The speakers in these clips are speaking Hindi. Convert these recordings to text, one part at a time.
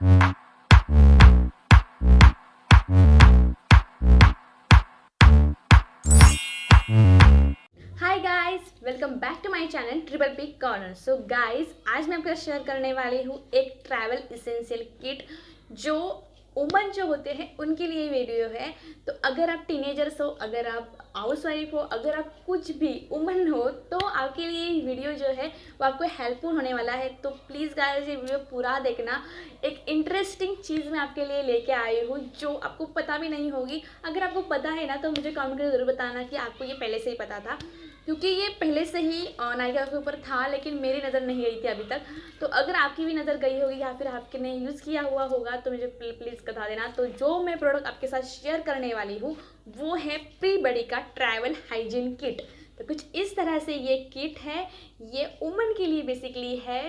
Hi guys, welcome back to my channel triple P corner. So guys, आज मैं आपके साथ शेयर करने वाली हूँ एक ट्रैवल इसेंशियल किट जो वुमन जो होते हैं उनके लिए वीडियो है। तो अगर आप टीनेजर्स हो, अगर आप हाउसवाइफ हो, अगर आप कुछ भी वुमन हो, तो आपके लिए ये वीडियो जो है वो आपको हेल्पफुल होने वाला है। तो प्लीज़ गाइस, ये वीडियो पूरा देखना। एक इंटरेस्टिंग चीज़ मैं आपके लिए लेके आई हूँ जो आपको पता भी नहीं होगी। अगर आपको पता है ना तो मुझे कमेंट करके ज़रूर बताना कि आपको ये पहले से ही पता था, क्योंकि ये पहले से ही नायका के ऊपर था, लेकिन मेरी नज़र नहीं गई थी अभी तक। तो अगर आपकी भी नज़र गई होगी या फिर आपने यूज़ किया हुआ होगा तो मुझे प्लीज़ बता देना। तो जो मैं प्रोडक्ट आपके साथ शेयर करने वाली हूँ वो है प्री बडी का ट्रैवल हाइजीन किट। तो कुछ इस तरह से ये किट है, ये वुमन के लिए बेसिकली है।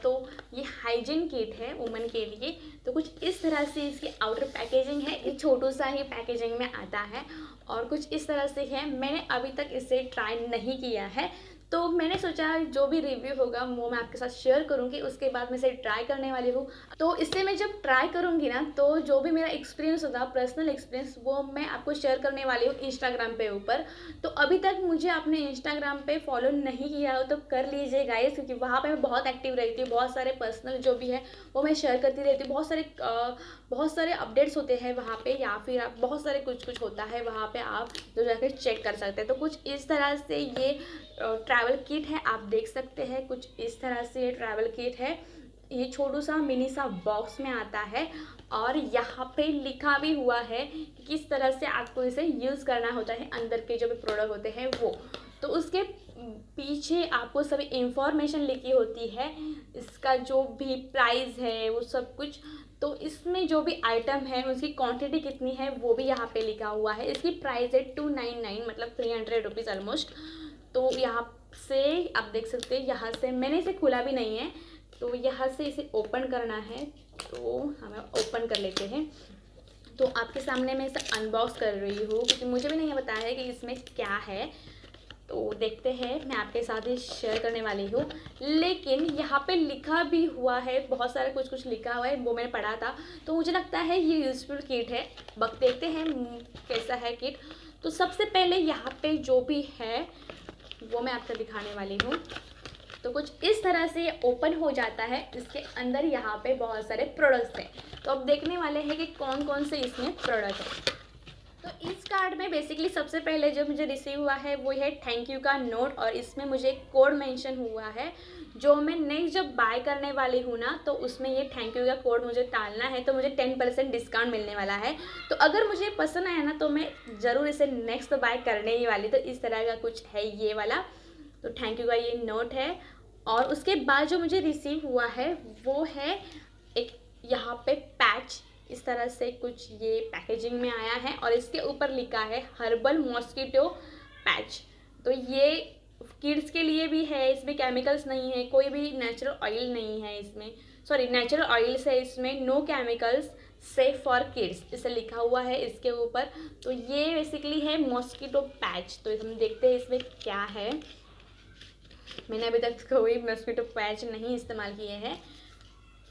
तो ये हाइजीन किट है वुमन के लिए। तो कुछ इस तरह से इसकी आउटर पैकेजिंग है, ये छोटू सा ही पैकेजिंग में आता है और कुछ इस तरह से है। मैंने अभी तक इसे ट्राई नहीं किया है, तो मैंने सोचा जो भी रिव्यू होगा वो मैं आपके साथ शेयर करूंगी। उसके बाद मैं इसे ट्राई करने वाली हूँ। तो इससे मैं जब ट्राई करूंगी ना, तो जो भी मेरा एक्सपीरियंस होगा, पर्सनल एक्सपीरियंस, वो मैं आपको शेयर करने वाली हूँ इंस्टाग्राम पे ऊपर। तो अभी तक मुझे आपने इंस्टाग्राम पे फॉलो नहीं किया हो तो कर लीजिए गाइस, क्योंकि वहाँ पे मैं बहुत एक्टिव रहती हूँ। बहुत सारे पर्सनल जो भी है वो मैं शेयर करती रहती हूँ। बहुत सारे अपडेट्स होते हैं वहाँ पे, या फिर आप बहुत सारे कुछ होता है वहाँ पे, आप जो जाकर चेक कर सकते हैं। तो कुछ इस तरह से ये ट्रैवल किट है, आप देख सकते हैं। कुछ इस तरह से ये ट्रैवल किट है। ये छोटू सा मिनी सा बॉक्स में आता है और यहाँ पे लिखा भी हुआ है कि किस तरह से आपको इसे यूज़ करना होता है, अंदर के जो भी प्रोडक्ट होते हैं वो। तो उसके पीछे आपको सभी इंफॉर्मेशन लिखी होती है, इसका जो भी प्राइस है वो सब कुछ। तो इसमें जो भी आइटम है उसकी क्वांटिटी कितनी है वो भी यहाँ पे लिखा हुआ है। इसकी प्राइस है 299, मतलब 300 रुपीज़ ऑलमोस्ट। तो यहाँ से आप देख सकते हैं, यहाँ से मैंने इसे खोला भी नहीं है, तो यहाँ से इसे ओपन करना है। तो हमें ओपन कर लेते हैं। तो आपके सामने मैं इसे अनबॉक्स कर रही हूँ, क्योंकि मुझे भी नहीं पता है कि इसमें क्या है। तो देखते हैं, मैं आपके साथ ही शेयर करने वाली हूँ। लेकिन यहाँ पे लिखा भी हुआ है, बहुत सारा कुछ लिखा हुआ है, वो मैंने पढ़ा था। तो मुझे लगता है ये यूज़फुल किट है। देखते हैं कैसा है किट। तो सबसे पहले यहाँ पे जो भी है वो मैं आपको दिखाने वाली हूँ। तो कुछ इस तरह से ये ओपन हो जाता है। इसके अंदर यहाँ पे बहुत सारे प्रोडक्ट्स हैं। तो अब देखने वाले हैं कि कौन कौन से इसमें प्रोडक्ट हैं। तो इस कार्ड में बेसिकली सबसे पहले जो मुझे रिसीव हुआ है वो है थैंक यू का नोट, और इसमें मुझे एक कोड मेंशन हुआ है जो मैं नेक्स्ट जब बाय करने वाली हूँ ना, तो उसमें ये थैंक यू का कोड मुझे डालना है, तो मुझे 10% डिस्काउंट मिलने वाला है। तो अगर मुझे पसंद आया ना तो मैं ज़रूर इसे नेक्स्ट बाय करने ही वाली। तो इस तरह का कुछ है ये वाला। तो थैंक यू का ये नोट है। और उसके बाद जो मुझे रिसीव हुआ है वो है एक यहाँ पे पैच। इस तरह से कुछ ये पैकेजिंग में आया है और इसके ऊपर लिखा है हर्बल मॉस्किटो पैच। तो ये किड्स के लिए भी है, इसमें केमिकल्स नहीं है, कोई भी नेचुरल ऑयल नहीं है इसमें। सॉरी, नेचुरल ऑयल्स है इसमें, no chemicals, safe for kids, इसे लिखा हुआ है इसके ऊपर। तो ये बेसिकली है मॉस्किटो पैच। तो हम देखते हैं इसमें क्या है। मैंने अभी तक कोई मॉस्किटो पैच नहीं इस्तेमाल किए हैं।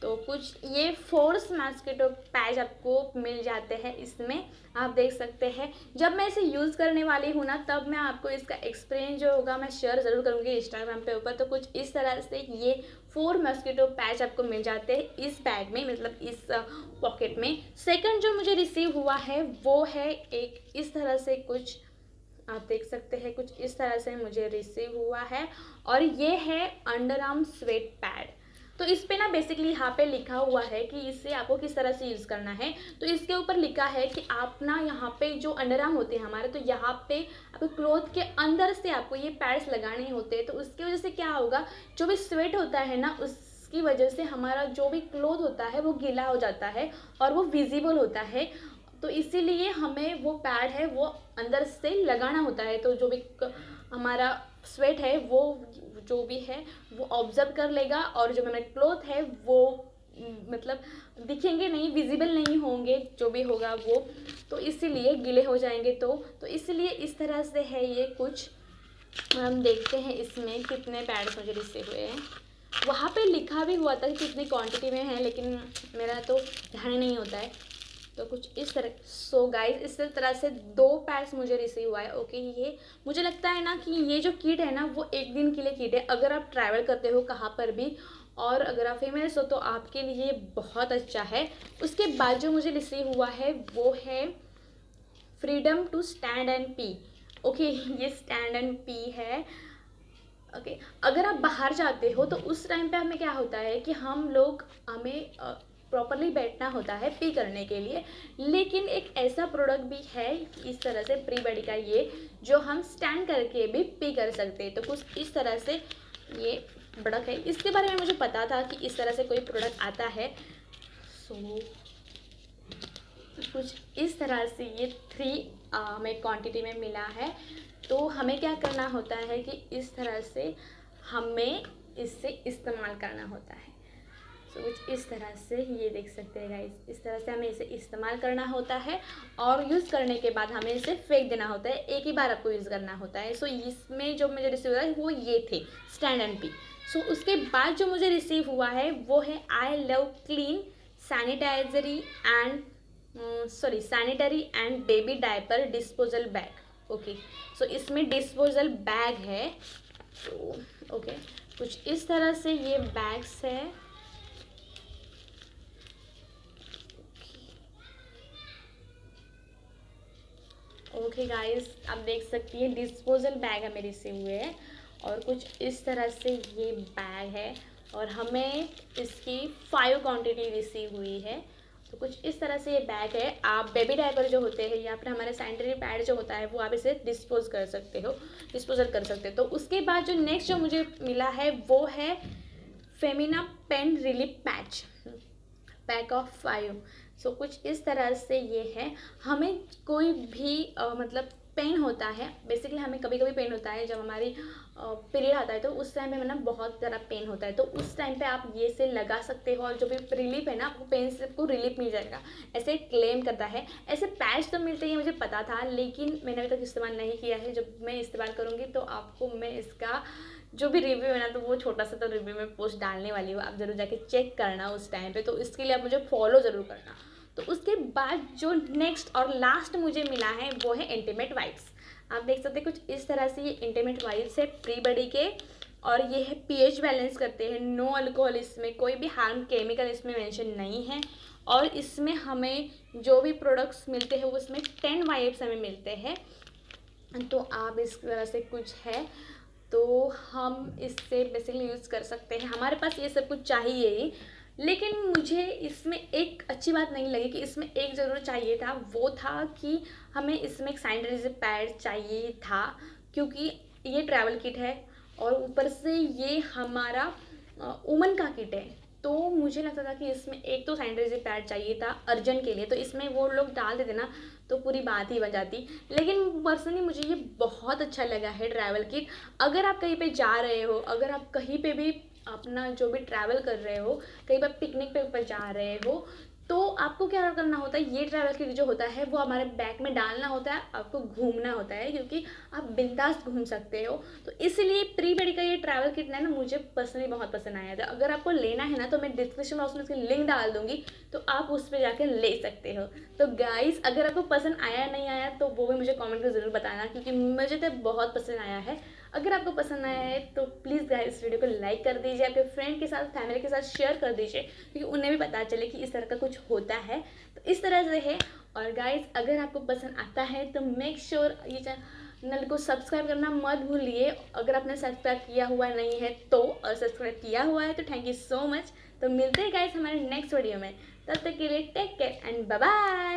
तो कुछ ये फोर्स मॉस्किटो पैच आपको मिल जाते हैं इसमें, आप देख सकते हैं। जब मैं इसे यूज़ करने वाली हूँ ना, तब मैं आपको इसका एक्सपीरियंस जो होगा मैं शेयर ज़रूर करूँगी इंस्टाग्राम पे ऊपर। तो कुछ इस तरह से ये 4 मॉस्किटो पैच आपको मिल जाते हैं इस बैग में, मतलब इस पॉकेट में। सेकंड जो मुझे रिसीव हुआ है वो है एक इस तरह से कुछ, आप देख सकते हैं, कुछ इस तरह से मुझे रिसीव हुआ है। और ये है अंडर आर्म स्वेट पैड। तो इस पे ना बेसिकली यहाँ पे लिखा हुआ है कि इससे आपको किस तरह से यूज़ करना है। तो इसके ऊपर लिखा है कि आप ना यहाँ पे जो अंडर आर्म होते हैं हमारे, तो यहाँ पे आपको क्लोथ के अंदर से आपको ये पैड्स लगाने होते हैं। तो उसकी वजह से क्या होगा, जो भी स्वेट होता है ना, उसकी वजह से हमारा जो भी क्लोथ होता है वो गीला हो जाता है और वो विजिबल होता है। तो इसीलिए हमें वो पैड है वो अंदर से लगाना होता है। तो जो भी हमारा स्वेट है वो जो भी है वो ऑब्जर्व कर लेगा, और जो हमारे क्लोथ है वो मतलब दिखेंगे नहीं, विजिबल नहीं होंगे जो भी होगा वो, तो इसीलिए गीले हो जाएंगे। तो इसीलिए इस तरह से है ये कुछ। हम देखते हैं इसमें कितने पैड्स मुझे रिसीव हुए हैं। वहाँ पे लिखा भी हुआ था कि कितनी क्वांटिटी में है, लेकिन मेरा तो ध्यान ही नहीं होता है। तो कुछ इस तरह। सो गाइस, इस तरह से 2 पैड्स मुझे रिसीव हुआ है। ओके, ये मुझे लगता है ना कि ये जो किट है ना वो एक दिन के लिए किट है। अगर आप ट्रैवल करते हो कहाँ पर भी और अगर आप फेमस हो तो आपके लिए बहुत अच्छा है। उसके बाद जो मुझे रिसीव हुआ है वो है freedom to stand and pee. Okay, ये स्टैंड एंड पी है। ओके, अगर आप बाहर जाते हो तो उस टाइम पे हमें क्या होता है कि हमें प्रॉपरली बैठना होता है पी करने के लिए। लेकिन एक ऐसा प्रोडक्ट भी है इस तरह से प्री बॉडी का, ये जो हम स्टैंड करके भी पी कर सकते हैं। तो कुछ इस तरह से ये प्रोडक्ट है। इसके बारे में मुझे पता था कि इस तरह से कोई प्रोडक्ट आता है। सो कुछ इस तरह से ये 3 हमें क्वांटिटी में मिला है। तो हमें क्या करना होता है कि इस तरह से हमें इससे इस्तेमाल करना होता है। सो कुछ इस तरह से ये देख सकते हैं गाइस, इस तरह से हमें इसे इस्तेमाल करना होता है और यूज़ करने के बाद हमें इसे फेंक देना होता है। एक ही बार आपको यूज़ करना होता है। सो इसमें जो मुझे रिसीव हुआ है वो ये थे स्टैंड एंड पी। सो उसके बाद जो मुझे रिसीव हुआ है वो है I love clean sanitizery and sanitary and baby diaper disposal bag. Okay, so इसमें डिस्पोजल बैग है। तो ओके, कुछ इस तरह से ये बैग्स है। ओके गाइस, आप देख सकती हैं डिस्पोजल बैग हमें रिसीव हुए हैं और कुछ इस तरह से ये बैग है और हमें इसकी 5 क्वांटिटी रिसीव हुई है। तो कुछ इस तरह से ये बैग है। आप बेबी डायपर जो होते हैं या फिर हमारे सैनिटरी पैड जो होता है वो आप इसे डिस्पोजल कर सकते हो। तो उसके बाद जो नेक्स्ट जो मुझे मिला है वो है Femina pain relief patch, pack of 5। सो कुछ इस तरह से ये है। हमें कोई भी मतलब पेन होता है, बेसिकली हमें कभी कभी पेन होता है जब हमारी पीरियड आता है, तो उस टाइम पे ना बहुत ज़्यादा पेन होता है। तो उस टाइम पे आप ये से लगा सकते हो और जो भी रिलीफ है ना वो पेन से आपको रिलीफ मिल जाएगा, ऐसे क्लेम करता है। ऐसे पैच तो मिलते ही मुझे पता था, लेकिन मैंने अभी तक इस्तेमाल नहीं किया है। जब मैं इस्तेमाल करूँगी तो आपको मैं इसका जो भी रिव्यू है ना तो वो छोटा सा तो रिव्यू में पोस्ट डालने वाली हूँ, आप ज़रूर जाके चेक करना उस टाइम पे। तो इसके लिए आप मुझे फॉलो ज़रूर करना। तो उसके बाद जो नेक्स्ट और लास्ट मुझे मिला है वो है इंटीमेट वाइप्स। आप देख सकते हैं कुछ इस तरह से ये इंटीमेट वाइप्स है प्री बॉडी के और ये है पीएच बैलेंस करते हैं, नो अल्कोहल, इसमें कोई भी हार्म केमिकल इसमें मेंशन नहीं है। और इसमें हमें जो भी प्रोडक्ट्स मिलते हैं वो इसमें 10 वाइप्स हमें मिलते हैं। तो आप इस तरह से कुछ है, तो हम इससे बेसिकली यूज़ कर सकते हैं। हमारे पास ये सब कुछ चाहिए ही, लेकिन मुझे इसमें एक अच्छी बात नहीं लगी कि इसमें एक ज़रूर चाहिए था, वो था कि हमें इसमें एक सैनिटाइजर पैड चाहिए था, क्योंकि ये ट्रैवल किट है और ऊपर से ये हमारा वुमन का किट है। तो मुझे लगता था कि इसमें एक तो सैनिटाइजर पैड चाहिए था अर्जेंट के लिए, तो इसमें वो लोग डाल देते ना तो पूरी बात ही बन जाती। लेकिन पर्सनली मुझे ये बहुत अच्छा लगा है ट्रैवल किट। अगर आप कहीं पे जा रहे हो, अगर आप कहीं पे भी अपना जो भी ट्रैवल कर रहे हो, कहीं पर पिकनिक पे ऊपर जा रहे हो, तो आपको क्या करना होता है, ये ट्रैवल किट जो होता है वो हमारे बैग में डालना होता है, आपको घूमना होता है क्योंकि आप बिंदास घूम सकते हो। तो इसलिए प्री बॉडी का ये ट्रैवल किट ना मुझे पर्सनली बहुत पसंद आया था। अगर आपको लेना है ना तो मैं डिस्क्रिप्शन बॉक्स में इसकी लिंक डाल दूँगी, तो आप उस पर जाकर ले सकते हो। तो गाइस, अगर आपको पसंद आया नहीं आया तो वो भी मुझे कॉमेंट में ज़रूर बताना, क्योंकि मुझे तो बहुत पसंद आया है। अगर आपको पसंद आया है तो प्लीज़ गाइस इस वीडियो को लाइक कर दीजिए, आपके फ्रेंड के साथ, फैमिली के साथ शेयर कर दीजिए, क्योंकि उन्हें भी पता चले कि इस तरह का कुछ होता है। तो इस तरह से है। और गाइस, अगर आपको पसंद आता है तो मेक श्योर ये चैनल को सब्सक्राइब करना मत भूलिए। अगर आपने सब्सक्राइब किया हुआ नहीं है तो, और सब्सक्राइब किया हुआ है तो थैंक यू सो मच। तो मिलते हैं गाइस हमारे नेक्स्ट वीडियो में, तब तक के लिए take care and bye bye.